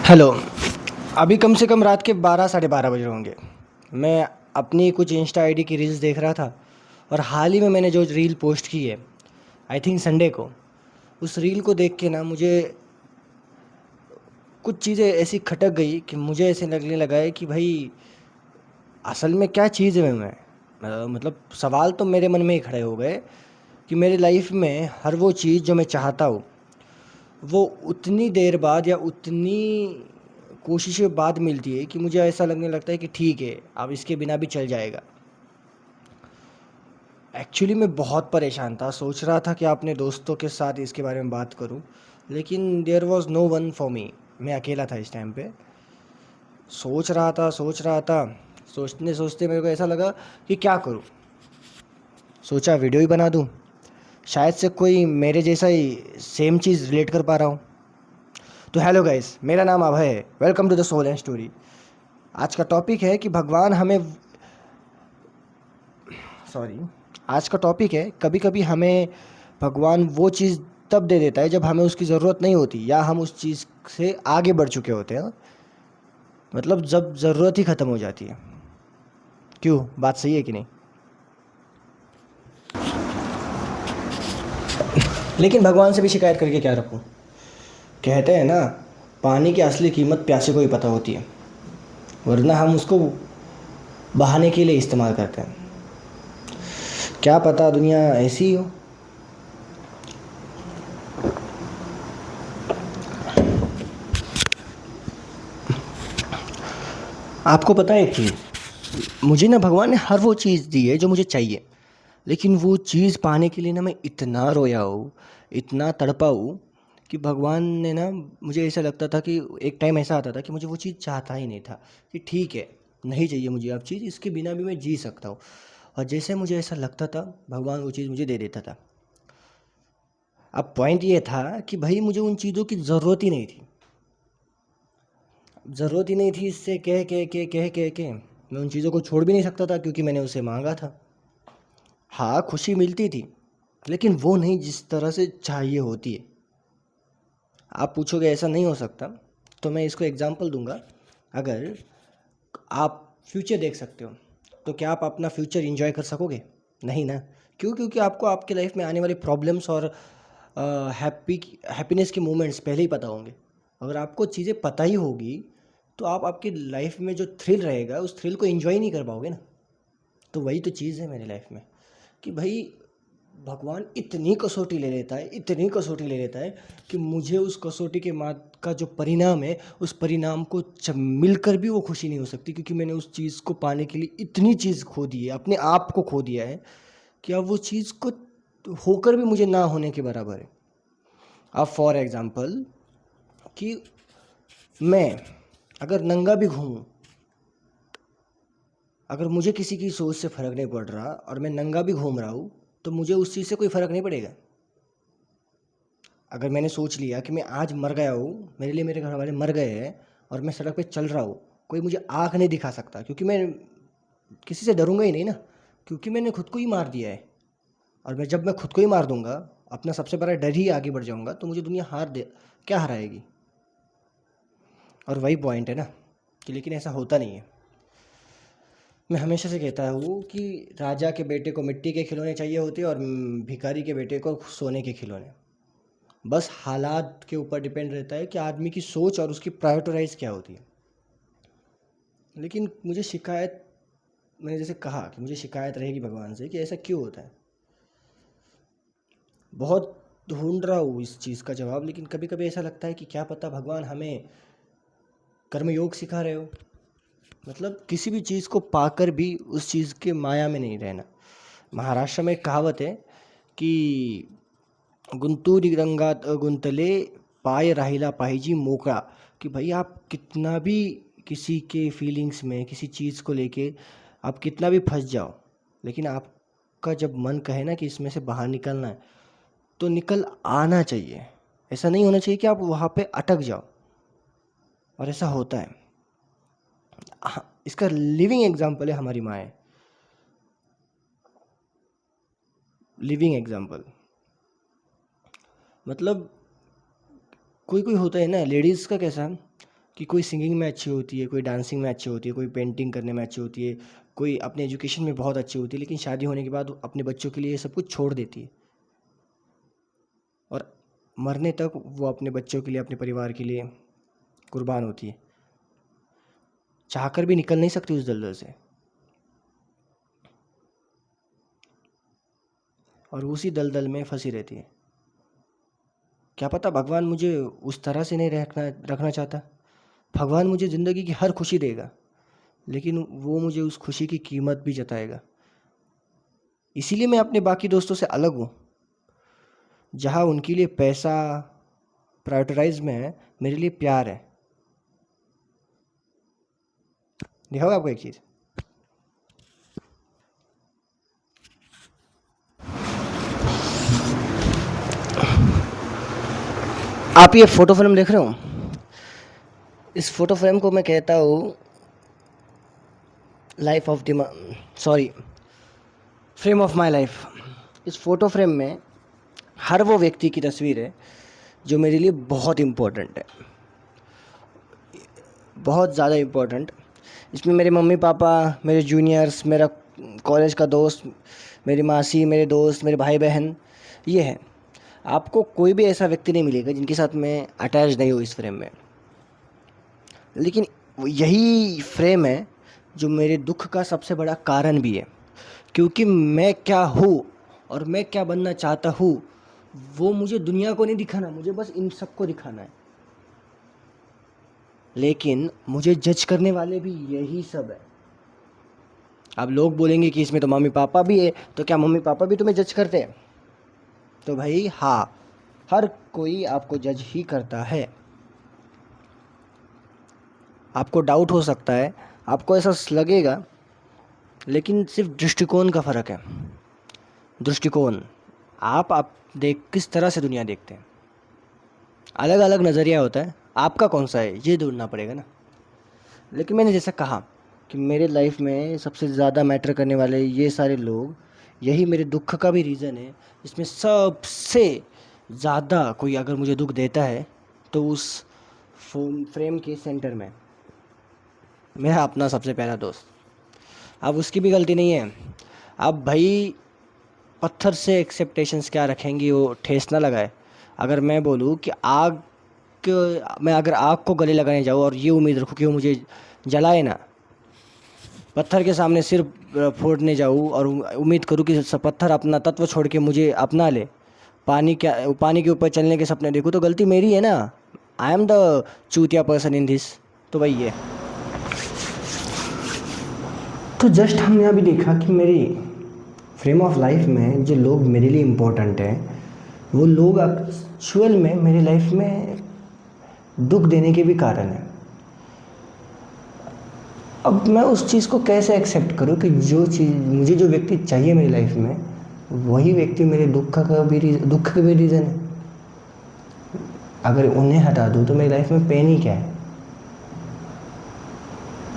Hello. अभी कम से कम रात के 12 साढ़े 12 बज रहे होंगे। मैं अपनी कुछ इंस्टा आईडी की रील्स देख रहा था और हाल ही में मैंने जो रील पोस्ट की है, आई थिंक संडे को, उस रील को देख के ना मुझे कुछ चीज़ें ऐसी खटक गई कि मुझे ऐसे लगने लगा है कि भाई असल में क्या चीज़ है मैं। मतलब सवाल तो मेरे मन में ही खड़े हो गए कि मेरी लाइफ में हर वो चीज़ जो मैं चाहता हूँ वो उतनी देर बाद या उतनी कोशिशें बाद मिलती है कि मुझे ऐसा लगने लगता है कि ठीक है, अब इसके बिना भी चल जाएगा। एक्चुअली मैं बहुत परेशान था, सोच रहा था कि अपने दोस्तों के साथ इसके बारे में बात करूं, लेकिन there was no one for me. मैं अकेला था इस टाइम पे। सोच रहा था, सोचते सोचते मेरे को ऐसा लगा कि क्या करूं। सोचा वीडियो ही बना दूं, शायद से कोई मेरे जैसा ही सेम चीज़ रिलेट कर पा रहा हूँ। तो हेलो गाइस, मेरा नाम अभय है। Welcome to the soul and story. आज का टॉपिक है कि भगवान हमें सॉरी आज का टॉपिक है कभी कभी हमें भगवान वो चीज़ तब दे देता है जब हमें उसकी ज़रूरत नहीं होती या हम उस चीज़ से आगे बढ़ चुके होते हैं। मतलब जब ज़रूरत ही ख़त्म हो जाती है। क्यों, बात सही है कि नहीं? लेकिन भगवान से भी शिकायत करके क्या रखूं? कहते हैं ना, पानी की असली कीमत प्यासे को ही पता होती है, वरना हम उसको बहाने के लिए इस्तेमाल करते हैं। क्या पता दुनिया ऐसी ही हो। आपको पता है कि मुझे ना भगवान ने हर वो चीज़ दी है जो मुझे चाहिए, लेकिन वो चीज़ पाने के लिए ना मैं इतना रोया हूँ, इतना तड़पा हूँ कि भगवान ने ना, मुझे ऐसा लगता था कि एक टाइम ऐसा आता था कि मुझे वो चीज़ चाहता ही नहीं था कि ठीक है, नहीं चाहिए मुझे अब चीज़, इसके बिना भी मैं जी सकता हूँ। और जैसे मुझे ऐसा लगता था, भगवान वो चीज़ मुझे दे देता था। अब पॉइंट ये था कि भाई मुझे उन चीज़ों की ज़रूरत ही नहीं थी। ज़रूरत ही नहीं थी, इससे कह के मैं उन चीज़ों को छोड़ भी नहीं सकता था क्योंकि मैंने उसे मांगा था। हाँ, खुशी मिलती थी, लेकिन वो नहीं जिस तरह से चाहिए होती है। आप पूछोगे ऐसा नहीं हो सकता, तो मैं इसको एग्जांपल दूंगा। अगर आप फ्यूचर देख सकते हो, तो क्या आप अपना फ्यूचर एंजॉय कर सकोगे? नहीं ना। क्यों? क्योंकि आपको आपके लाइफ में आने वाली प्रॉब्लम्स और हैप्पीनेस के मोमेंट्स पहले ही पता होंगे। अगर आपको चीज़ें पता ही होगी तो आप आपकी लाइफ में जो थ्रिल रहेगा उस थ्रिल को एंजॉय नहीं कर पाओगे ना। तो वही तो चीज़ है मेरी लाइफ में कि भाई भगवान इतनी कसौटी ले लेता है, इतनी कसौटी ले लेता है कि मुझे उस कसौटी के बाद का जो परिणाम है, उस परिणाम को जब मिलकर भी वो खुशी नहीं हो सकती, क्योंकि मैंने उस चीज़ को पाने के लिए इतनी चीज़ खो दी है, अपने आप को खो दिया है कि अब वो चीज़ को होकर भी मुझे ना होने के बराबर है। अब फॉर एग्ज़ाम्पल कि मैं अगर नंगा भी घूमूं, अगर मुझे किसी की सोच से फ़र्क नहीं पड़ रहा और मैं नंगा भी घूम रहा हूँ, तो मुझे उस चीज़ से कोई फ़र्क नहीं पड़ेगा। अगर मैंने सोच लिया कि मैं आज मर गया हूँ, मेरे लिए मेरे घर वाले मर गए हैं और मैं सड़क पे चल रहा हूँ, कोई मुझे आँख नहीं दिखा सकता, क्योंकि मैं किसी से डरूंगा ही नहीं ना, क्योंकि मैंने खुद को ही मार दिया है। और जब मैं खुद को ही मार दूंगा, अपना सबसे बड़ा डर ही आगे बढ़ जाऊंगा, तो मुझे दुनिया हार दे, क्या हराएगी? और वही पॉइंट है ना कि लेकिन ऐसा होता नहीं है। मैं हमेशा से कहता हूँ कि राजा के बेटे को मिट्टी के खिलौने चाहिए होते हैं और भिखारी के बेटे को सोने के खिलौने। बस हालात के ऊपर डिपेंड रहता है कि आदमी की सोच और उसकी प्रायोरिटाइज क्या होती है। लेकिन मुझे शिकायत, मैंने जैसे कहा कि मुझे शिकायत रहेगी भगवान से कि ऐसा क्यों होता है। बहुत ढूंढ रहा हूँ इस चीज़ का जवाब, लेकिन कभी कभी ऐसा लगता है कि क्या पता भगवान हमें कर्मयोग सिखा रहे हो। मतलब किसी भी चीज़ को पाकर भी उस चीज़ के माया में नहीं रहना। महाराष्ट्र में एक कहावत है कि गुंतूरी रंगात गुंतले, पाय राहिला पाहिजे मोकळा। कि भाई आप कितना भी किसी के फीलिंग्स में, किसी चीज़ को लेके आप कितना भी फंस जाओ, लेकिन आपका जब मन कहे ना कि इसमें से बाहर निकलना है, तो निकल आना चाहिए। ऐसा नहीं होना चाहिए कि आप वहाँ पे अटक जाओ। और ऐसा होता है। हाँ, इसका लिविंग एग्जाम्पल है हमारी माएँ। लिविंग एग्जाम्पल मतलब कोई कोई होता है ना, लेडीज़ का कैसा, कि कोई सिंगिंग में अच्छी होती है, कोई डांसिंग में अच्छी होती है, कोई पेंटिंग करने में अच्छी होती है, कोई अपने एजुकेशन में बहुत अच्छी होती है, लेकिन शादी होने के बाद वो अपने बच्चों के लिए ये सब कुछ छोड़ देती है और मरने तक वो अपने बच्चों के लिए, अपने परिवार के लिए कुर्बान होती है, चाहकर भी निकल नहीं सकती उस दलदल से, और उसी दलदल में फंसी रहती है। क्या पता भगवान मुझे उस तरह से नहीं रखना चाहता। भगवान मुझे ज़िंदगी की हर खुशी देगा, लेकिन वो मुझे उस खुशी की कीमत भी जताएगा। इसीलिए मैं अपने बाकी दोस्तों से अलग हूँ। जहाँ उनके लिए पैसा प्रायोरिटाइज में है, मेरे लिए प्यार है। दिखाओ आपको एक चीज़, आप ये फोटो फ्रेम देख रहे हो? इस फोटो फ्रेम को मैं कहता हूँ life of the sorry frame of my life. इस फोटो फ्रेम में हर वो व्यक्ति की तस्वीर है जो मेरे लिए बहुत इम्पोर्टेंट है, बहुत ज़्यादा इम्पोर्टेंट। इसमें मेरे मम्मी पापा, मेरे जूनियर्स, मेरा कॉलेज का दोस्त, मेरी मासी, मेरे दोस्त, मेरे भाई बहन, ये है। आपको कोई भी ऐसा व्यक्ति नहीं मिलेगा जिनके साथ मैं अटैच नहीं हूँ इस फ्रेम में। लेकिन यही फ्रेम है जो मेरे दुख का सबसे बड़ा कारण भी है, क्योंकि मैं क्या हूँ और मैं क्या बनना चाहता हूँ वो मुझे दुनिया को नहीं दिखाना, मुझे बस इन सबको दिखाना है। लेकिन मुझे जज करने वाले भी यही सब है। अब लोग बोलेंगे कि इसमें तो मम्मी पापा भी है, तो क्या मम्मी पापा भी तुम्हें जज करते हैं? तो भाई हाँ, हर कोई आपको जज ही करता है। आपको डाउट हो सकता है, आपको ऐसा लगेगा, लेकिन सिर्फ दृष्टिकोण का फ़र्क है। दृष्टिकोण, आप देख किस तरह से दुनिया देखते हैं, अलग अलग नज़रिया होता है। आपका कौन सा है ये ढूंढना पड़ेगा ना। लेकिन मैंने जैसा कहा कि मेरे लाइफ में सबसे ज़्यादा मैटर करने वाले ये सारे लोग, यही मेरे दुख का भी रीज़न है। इसमें सबसे ज़्यादा कोई अगर मुझे दुख देता है तो उस फ्रेम के सेंटर में मेरा अपना सबसे प्यारा दोस्त। अब उसकी भी गलती नहीं है। अब भाई पत्थर से एक्सेप्टेशंस क्या रखेंगी, वो ठेस ना लगाए। अगर मैं बोलूँ कि मैं अगर आग को गले लगाने जाऊँ और ये उम्मीद रखूँ कि वो मुझे जलाए ना, पत्थर के सामने सिर फोड़ने जाऊँ और उम्मीद करूँ कि पत्थर अपना तत्व छोड़ के मुझे अपना ले, पानी के ऊपर चलने के सपने देखूँ, तो गलती मेरी है ना। आई एम द चूतिया पर्सन इन दिस। तो भाई ये तो जस्ट हमने अभी देखा कि मेरी फ्रेम ऑफ लाइफ में जो लोग मेरे लिए इम्पोर्टेंट हैं, वो लोग एक्चुअल में मेरी लाइफ में दुख देने के भी कारण हैं। अब मैं उस चीज़ को कैसे एक्सेप्ट करूँ कि जो व्यक्ति चाहिए मेरी लाइफ में, वही व्यक्ति मेरे दुख का भी रीज़न है। अगर उन्हें हटा दूँ तो मेरी लाइफ में पेन ही क्या है।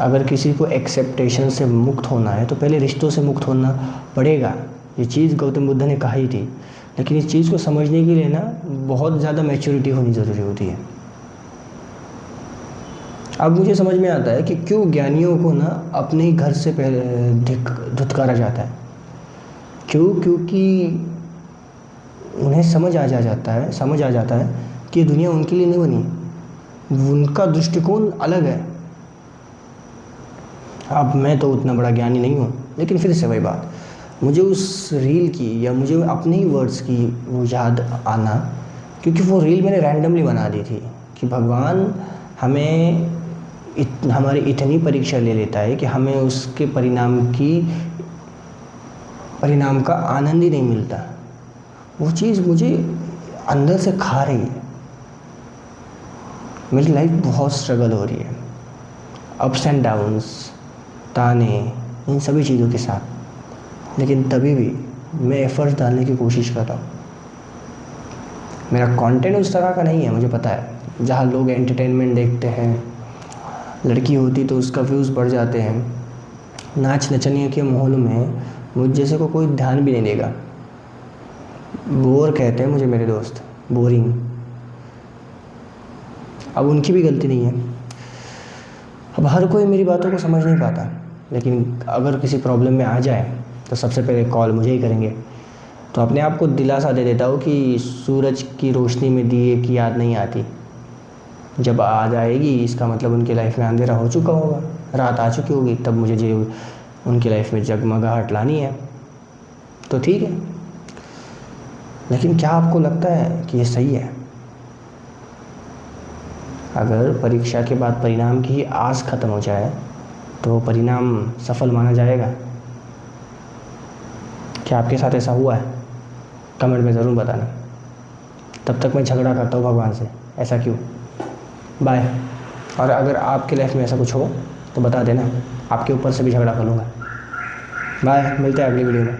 अगर किसी को एक्सेप्टेशन से मुक्त होना है तो पहले रिश्तों से मुक्त होना पड़ेगा। ये चीज़ गौतम बुद्ध ने कही थी, लेकिन इस चीज़ को समझने के लिए ना बहुत ज़्यादा मैच्योरिटी होनी ज़रूरी होती है। अब मुझे समझ में आता है कि क्यों ज्ञानियों को ना अपने ही घर से पहले धुतकारा जाता है। क्योंकि उन्हें समझ आ जाता है कि ये दुनिया उनके लिए नहीं बनी, उनका दृष्टिकोण अलग है। अब मैं तो उतना बड़ा ज्ञानी नहीं हूँ, लेकिन फिर से वही बात, मुझे उस रील की या मुझे अपने ही वर्ड्स की वो याद आना, क्योंकि वो रील मैंने रैंडमली बना दी थी कि भगवान हमारी इतनी परीक्षा ले लेता है कि हमें उसके परिणाम का आनंद ही नहीं मिलता। वो चीज़ मुझे अंदर से खा रही है। मेरी लाइफ बहुत स्ट्रगल हो रही है, अप्स एंड डाउन्स, ताने, इन सभी चीज़ों के साथ, लेकिन तभी भी मैं एफर्ट्स डालने की कोशिश कर रहा हूँ। मेरा कंटेंट उस तरह का नहीं है, मुझे पता है। जहाँ लोग एंटरटेनमेंट देखते हैं, लड़की होती तो उसका व्यूज़ बढ़ जाते हैं, नाच नचने के माहौल में मुझ जैसे को कोई ध्यान भी नहीं देगा। बोर कहते हैं मुझे मेरे दोस्त, बोरिंग। अब उनकी भी गलती नहीं है। अब हर कोई मेरी बातों को समझ नहीं पाता, लेकिन अगर किसी प्रॉब्लम में आ जाए तो सबसे पहले कॉल मुझे ही करेंगे। तो अपने आप को दिलासा दे देता हूँ कि सूरज की रोशनी में दिए की याद नहीं आती। जब आ जाएगी इसका मतलब उनकी लाइफ में अंधेरा हो चुका होगा, रात आ चुकी होगी, तब मुझे जो उनकी लाइफ में जगमगाहट लानी है तो ठीक है। लेकिन क्या आपको लगता है कि ये सही है? अगर परीक्षा के बाद परिणाम की आस ख़त्म हो जाए तो परिणाम सफल माना जाएगा? क्या आपके साथ ऐसा हुआ है? कमेंट में ज़रूर बताना। तब तक मैं झगड़ा करता हूँ भगवान से, ऐसा क्यों? बाय। और अगर आपकी लाइफ में ऐसा कुछ हो तो बता देना, आपके ऊपर से भी झगड़ा कर लूँगा। बाय, मिलते हैं अगली वीडियो में।